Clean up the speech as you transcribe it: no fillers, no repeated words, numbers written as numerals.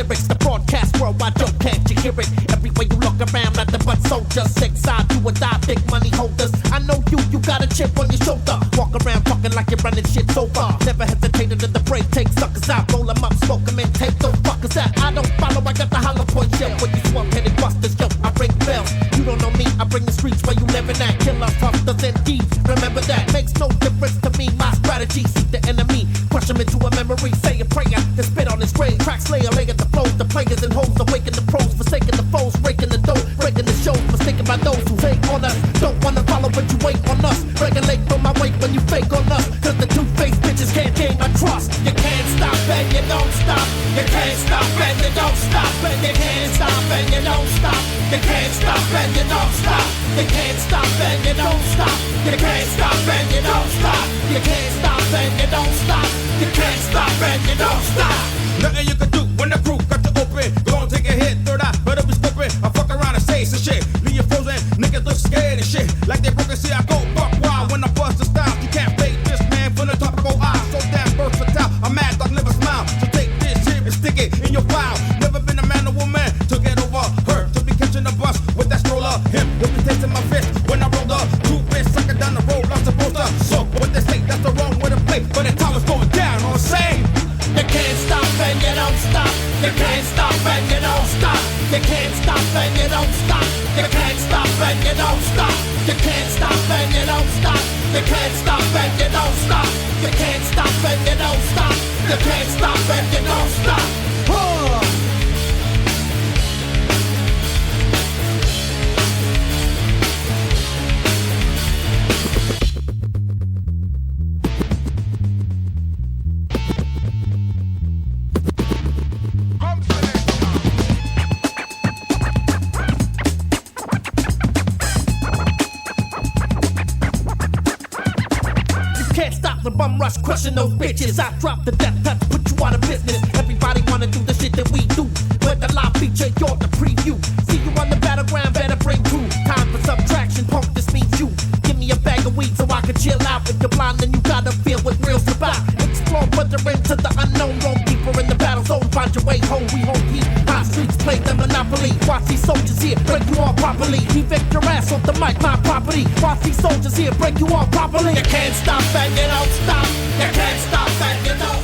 lyrics. The broadcast worldwide, don't can't you hear it? Everywhere you look around, nothing but soldiers. Six side, do or die, big money holders. I know you got a chip on your shoulder. Walk around talking like you're running shit over. Never hesitated at the break, take suckers out, roll them up, smoke them in, take those fuckers out. I don't follow, I got the hollow point shell. When you swamp-headed busters, yo, I ring bells. You don't know me, I bring the streets where you living at. Killers, hustlers, and thieves. Remember that, makes no difference to me. My strategy, seek the enemy, crush him into a memory. Say a prayer, then spit on his grave. Track slayer, lay at the flows, the players and hoes, awaken the pros, forsaking the foes, breaking the dough, breaking the shows, mistaken by those who fake on us. Don't wanna follow, but you wait on us. Regulate from my weight when you fake on us. Cause the two-faced bitches can't gain my trust. You can't stop and you don't stop. You can't stop and you don't stop. And you can't stop and you don't stop. You can't stop and you don't stop. You can't stop and you don't stop. You can't stop and you don't stop. You can't stop and you don't stop. You can't stop and you don't stop. Nothing you can do when the crew cut you open. Go and take a hit, third eye, but it was open. I fuck around and say some shit. Leave you frozen, niggas look scared and shit. Like they broken, see I go buck wild when I bust the style. You can't fake this man from the top of your eye. So damn versatile, I'm mad dog, never smile. So take this shit and stick it in your file. Never been a man or woman to get over her. To be catching the bus with that stroller. Him, he'll be tasting my fist when I roll the two bitch sucker down the road. I'm supposed to. So what they say, that's the wrong way to play. But the time is going down on the same. You can't stop and you don't stop. You can't stop and you don't stop. You can't stop and you don't stop. You can't stop and you don't stop. You can't stop and you don't stop. You can't stop and you don't stop. You can't stop and you don't stop. You can't stop and you don't stop. The bum rush, crushing those bitches. I drop the death touch, put you out of business. Everybody wanna do the shit that we do. We're the live feature, you're the preview. See you on the battleground, better bring crew. Time for subtraction, punk, this means you. Give me a bag of weed so I can chill out. If you're blind, then you gotta feel what real's about. Explore further into the unknown. Roam deeper in the battle zone. Find your way home, we home heat. High streets play the monopoly. Watch these soldiers here, break you all properly. Evict your ass off the mic, my property. Watch these soldiers here, break you all properly. You can't stop and you don't stop. You can't stop and you don't